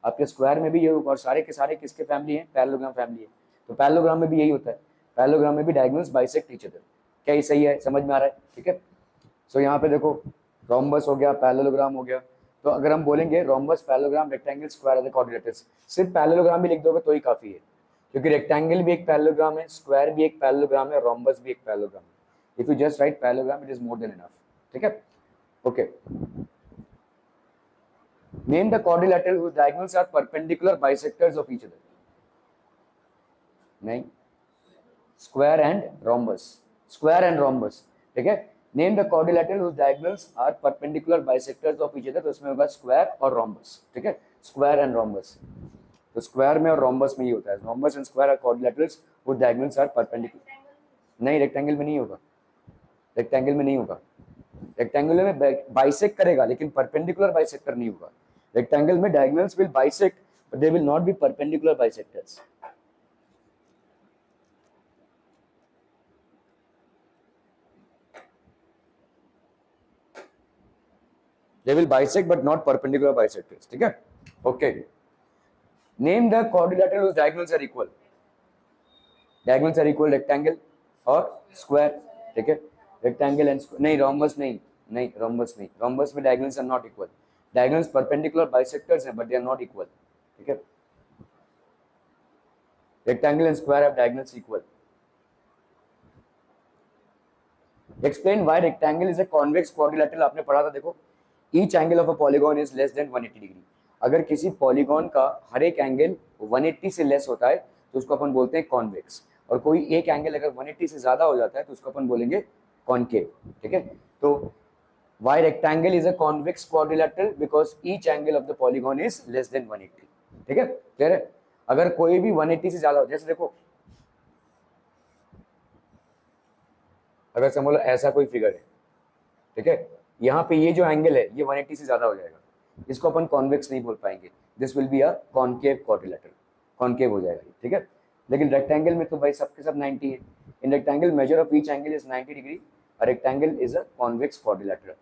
आपके स्क्वायर में भी ये होगा, और सारे के सारे किसके फैमिली है, पैरेललोग्राम फैमिली है, तो पैरेललोग्राम में भी यही होता है, पैरेललोग्राम में भी डायगोनल्स बाइसेक्ट ईच अदर, क्या ये सही है, समझ में आ रहा है, ठीक है। सो यहाँ पे देखो रोम्बस हो गया, पैरेललोग्राम हो गया, तो अगर हम बोलेंगे rhombus parallelogram rectangle square are the coordinators, सिर्फ पैरेललोग्राम भी लिख दोगे तो ही काफी है, क्योंकि रेक्टेंगल भी एक पैरेललोग्राम है, स्क्वायर भी एक पैरेललोग्राम है, रोम्बस भी एक पैरेललोग्राम है, if you just right parallelogram it is more than enough, ठीक है, okay. Name the quadrilateral whose diagonals are perpendicular bisectors of each other. नहीं, square and rhombus, square and rhombus, ठीक है। Name the quadrilateral whose diagonals are perpendicular bisectors of each other, तो इसमें होगा square और rhombus, ठीक है, square and rhombus, तो square में और rhombus में ही होता है, rhombus and square are quadrilaterals whose diagonals are perpendicular, नहीं रेक्टेंगल में नहीं होगा, रेक्टेंगल में नहीं होगा, रेक्टेंगल में बाइसेक्ट करेगा लेकिन परपेंडिकुलर बाइसेक्टर नहीं होगा, रेक्टेंगल में diagonals will bisect but they will not be perpendicular bisectors, they will bisect but not perpendicular bisectors, ठीक है, okay. Name the quadrilateral whose diagonals are equal, diagonals are equal rectangle और square, ठीक है, rectangle and नहीं, rhombus नहीं, नहीं rhombus नहीं, rhombus में diagonals are not equal, diagonals perpendicular bisectors हैं but they are not equal, ठीक है। Rectangle and square have diagonals equal. Explain why rectangle is a convex quadrilateral, आपने पढ़ा था देखो, each angle of a polygon is less than 180 degree. अगर किसी polygon का हर एक एंगल 180 से लेस होता है तो उसको अपन बोलते हैं कॉन्वेक्स, और कोई एक एंगल अगर 180 से ज्यादा हो जाता है तो उसको अपन बोलेंगे कॉनकेव, ठीक है। तो why rectangle is a convex quadrilateral, because each angle of the polygon is less than 180, ठीक है, क्लियर है। अगर कोई भी 180 से ज्यादा हो, जैसे देखो अगर समझ लो ऐसा कोई फिगर है, ठीक है, यहाँ पे ये जो एंगल है ये 180 से ज्यादा हो जाएगा, इसको अपन कॉन्वेक्स नहीं बोल पाएंगे, this will be a concave quadrilateral, concave हो जाएगा, ठीक है। लेकिन रेक्टेंगल में तो भाई सबके सब 90 है। In rectangle major of each angle is 90 degree, a rectangle is a convex quadrilateral.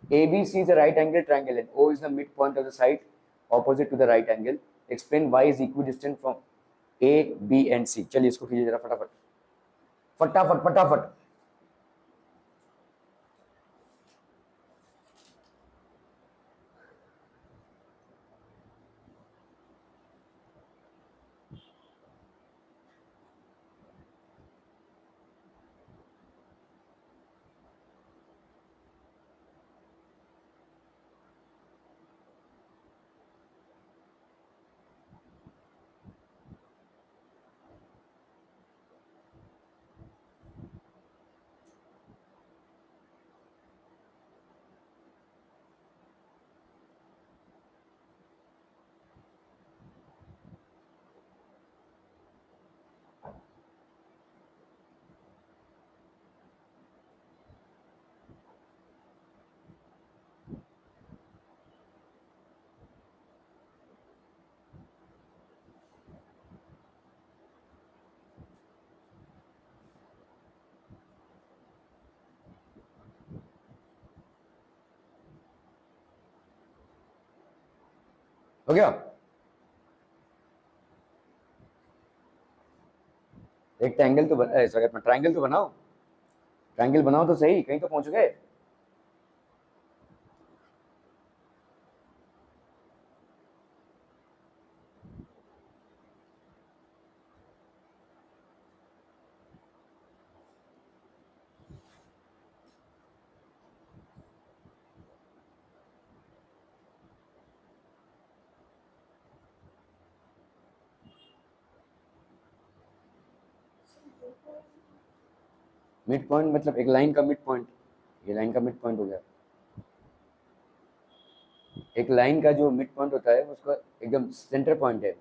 ABC is a right angle triangle and O is the midpoint of the side opposite to the right angle. Explain Y is equidistant from A, B and C. चलिए इसको कीजिए जरा फटाफट फटाफट फटाफट। हो गया, एक ट्रायंगल तो ट्रायंगल तो बनाओ, ट्रायंगल बनाओ तो सही, कहीं तो पहुंच गए। मिड पॉइंट मतलब एक लाइन का मिड पॉइंट, ये लाइन का मिड पॉइंट हो गया। एक लाइन का जो मिड पॉइंट होता है उसका एकदम सेंटर पॉइंट है।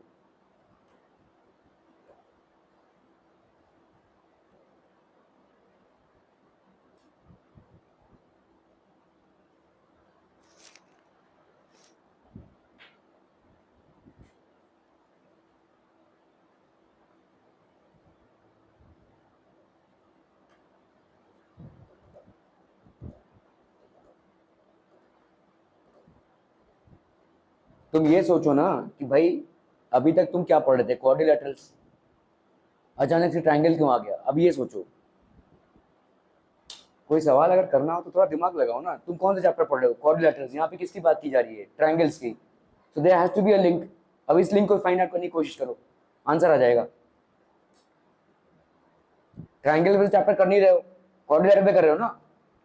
तुम ये सोचो ना कि भाई अभी तक तुम क्या पढ़ रहे थे, क्वाड्रिलेटरल्स, अचानक से ट्रायंगल क्यों आ गया, अब ये सोचो। कोई सवाल अगर करना हो तो थोड़ा दिमाग लगाओ ना, तुम कौन सा चैप्टर पढ़ रहे हो, क्वाड्रिलेटरल्स, यहाँ पे किसकी बात की जा रही है, ट्रायंगल्स की, so there has to be a link. अब इस लिंक को फाइंड आउट करने की कोशिश करो, आंसर आ जाएगा। ट्रायंगल पे चैप्टर कर नहीं रहे हो, क्वाड्रिलेटरल पे कर रहे हो ना,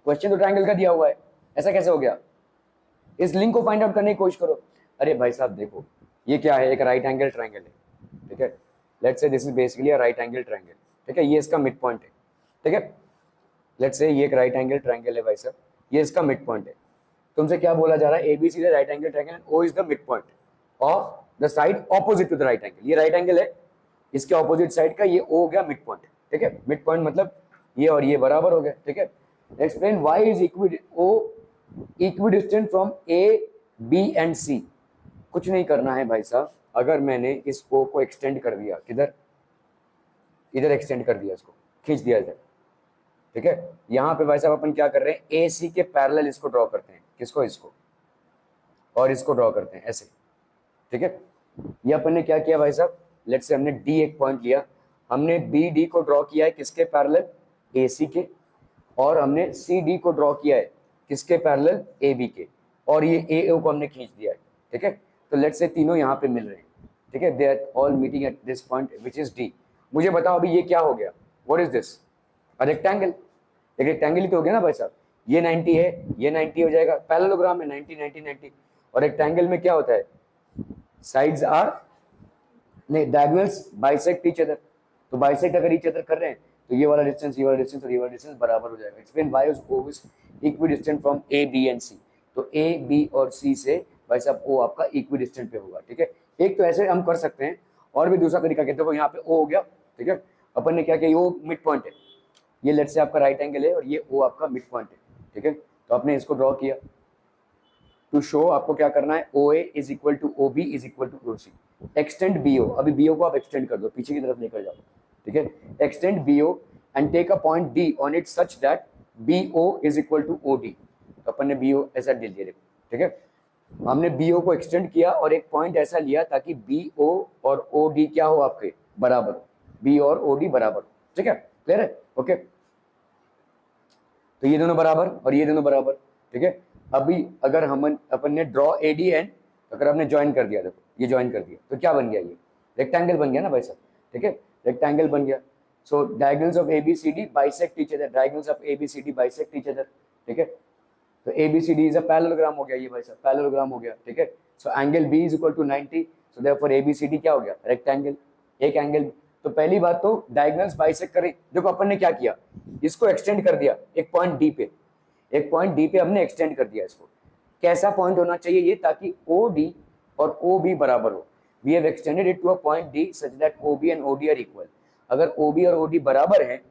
क्वेश्चन तो ट्रायंगल का दिया हुआ है, ऐसा कैसे हो गया। इस लिंक को फाइंड आउट करने की कोशिश करो। अरे भाई साहब देखो, ये क्या है, एक राइट एंगल ट्रायंगल है, ठीक है, let's say this is basically a right angle triangle, ठीक है, ये इसका मिड पॉइंट है, ठीक है, लेट्स से ये एक राइट एंगल ट्रायंगल है भाई साहब, ये इसका मिड पॉइंट है। तुमसे क्या बोला जा रहा है, ABC is right angle triangle and O is the mid point of the side opposite to the right angle. ये राइट एंगल है, इसके ऑपोजिट साइड का ये ओ हो गया मिड पॉइंट, ठीक है, मिड पॉइंट मतलब ये और ये बराबर हो गया, ठीक है। Explain why is equidistant from A B and C. कुछ नहीं करना है भाई साहब, अगर मैंने इस ओ को एक्सटेंड कर दिया, किधर, इधर एक्सटेंड कर दिया, इसको खींच दिया इधर, ठीक है, यहाँ पे भाई साहब अपन क्या कर रहे हैं, ए सी के पैरेलल इसको ड्रॉ करते हैं, किसको, इसको, और इसको ड्रॉ करते हैं ऐसे, ठीक है। ये अपन ने क्या किया भाई साहब, लेट्स से हमने डी एक पॉइंट लिया, हमने बी डी को ड्रॉ किया है किसके पैरेलल, ए सी के, और हमने सी डी को ड्रॉ किया है किसके पैरेलल, ए बी के, और ये ए ओ को हमने खींच दिया है, ठीक है। तो लेट्स से तीनों यहाँ पे मिल रहे हैं, ठीक है, they are all meeting at this point which is D. मुझे बताओ अभी ये क्या हो गया, what is this, a rectangle, एक रेक्टेंगल ही तो हो गया ना भाई साहब। ये 90 है, ये 90 हो जाएगा, पैरेललोग्राम में 90 90 90, और रेक्टेंगल में क्या होता है, साइड्स आर नहीं, डायगोनल्स बाइसेक्ट ईच अदर, तो बाइसेक्ट अगर ईच अदर कर रहे हैं तो ये वाला डिस्टेंस, ये वाला डिस्टेंस और ये वाला डिस्टेंस बराबर हो जाएगा। Explain why is O is equidistant from A B and C. तो ए बी और सी से भाई साहब ओ आपका इक्विडिस्टेंट पे होगा, ठीक है। एक तो ऐसे हम कर सकते हैं, और भी दूसरा तरीका कहते हो, यहाँ पे ओ हो गया, ठीक है, अपन ने क्या किया, ओ मिड पॉइंट है, ये लेट से आपका राइट एंगल है और ये ओ आपका मिड पॉइंट है, ठीक है। तो आपने इसको ड्रॉ किया टू शो, आपको क्या करना है, O A is equal to O B is equal to O C. Extend B O, अभी बी ओ को आप एक्सटेंड कर दो, पीछे की तरफ लेकर जाओ, ठीक है। Extend B O and take a point D on it such that B O is equal to O D. तो अपन ने बी ओ ऐसा ले लिया, देखो, ठीक है। हमने बी ओ को एक्सटेंड किया और एक पॉइंट ऐसा लिया ताकि बी ओ और ओ डी क्या हो, आपके बराबर हो, बी और ओ डी बराबर हो, ठीक है, क्लियर है, ओके। तो ये दोनों बराबर और ये दोनों बराबर, ठीक है। अभी अगर हम अपन ने ड्रॉ ए डी एंड, अगर हमने ज्वाइन कर दिया, देखो ये ज्वाइन कर दिया, तो क्या बन गया, ये रेक्टेंगल बन गया ना भाई साहब, ठीक है, रेक्टेंगल बन गया। So diagonals of A B C D bisect each other, diagonals of A B C D bisect each other, ठीक है। तो A B C D is a parallelogram हो गया, ये भाई साहब पैरेललोग्राम हो गया, ठीक है। So angle B is equal to 90, so therefore A B C D क्या हो गया, रेक्टेंगल, एक एंगल। तो पहली बात तो डायगोनल्स बाइसेक्ट करें, देखो अपन ने क्या किया, इसको एक्सटेंड कर दिया एक पॉइंट डी पे, एक पॉइंट डी पे हमने एक्सटेंड कर दिया इसको। कैसा पॉइंट होना चाहिए ये, ताकि ओ डी और ओ बी बराबर हो। We have extended it to a point D such that O B and O D are equal. अगर ओ बी और ओ डी बराबर है,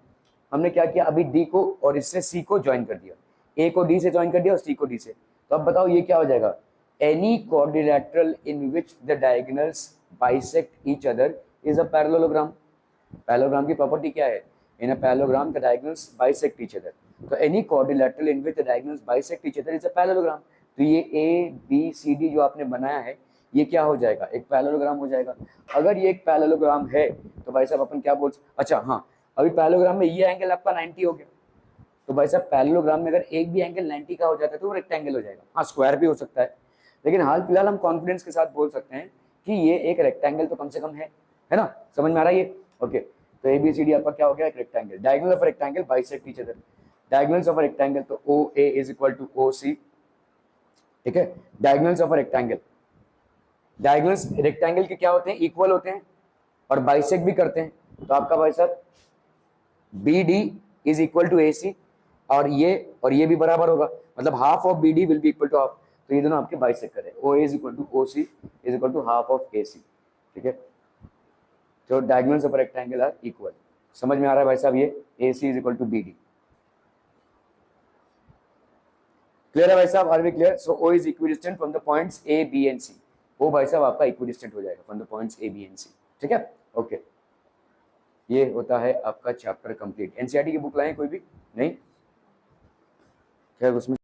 हमने क्या किया, अभी डी को और इससे सी को ज्वाइन कर दिया, ए को डी से ज्वाइन कर दिया और सी को डी से। तो अब बताओ ये क्या हो जाएगा, any quadrilateral in which the diagonals bisect each other is a parallelogram. Parallelogram की प्रॉपर्टी क्या है, in a parallelogram the diagonals bisect each other. तो any quadrilateral in which the diagonals bisect each other is a parallelogram. तो ये ए B C D जो आपने बनाया है, ये क्या हो जाएगा, एक पैरेललोग्राम हो जाएगा। अगर ये एक पैरेललोग्राम है तो भाई साहब अपन क्या बोल, अच्छा हाँ, अभी पैरेललोग्राम में ये एंगल आपका 90 हो गया, तो भाई साहब पैरेललोग्राम में अगर एक भी एंगल 90 का हो जाता है तो वो रेक्टेंगल हो जाएगा। हाँ, स्क्वायर भी हो सकता है, लेकिन हाल फिलहाल हम कॉन्फिडेंस के साथ बोल सकते हैं कि ये एक रेक्टेंगल तो कम से कम है ना, समझ में आ रहा है ये, ओके। तो ए बी सी डी आपका क्या हो गया, एक rectangle, diagonal of rectangle bisect each other, diagonals of rectangle, तो ओ A is equal to O सी, ठीक है। Diagonals of rectangle, diagonals rectangle के क्या होते हैं, इक्वल होते हैं और बाइसेक्ट भी करते हैं। तो आपका भाई साहब B D is equal to A C, और ये भी बराबर होगा, मतलब half of B D will be equal to half. तो ये दोनों आपके बाइसेक्ट करें, O A is equal to O C is equal to half of A C, ठीक है। तो diagonals of rectangle are equal, समझ में आ रहा है भाई साहब, ये A C is equal to B D, clear है भाई साहब, are we clear. So O is equidistant from the points A B and C, वो भाई साहब आपका इक्विडिस्टेंट हो जाएगा from the points A B and C, ठीक है, ओके। ये होता है आपका चैप्टर कंप्लीट। एनसीईआरटी की बुक लाएं कोई भी नहीं, खैर उसमें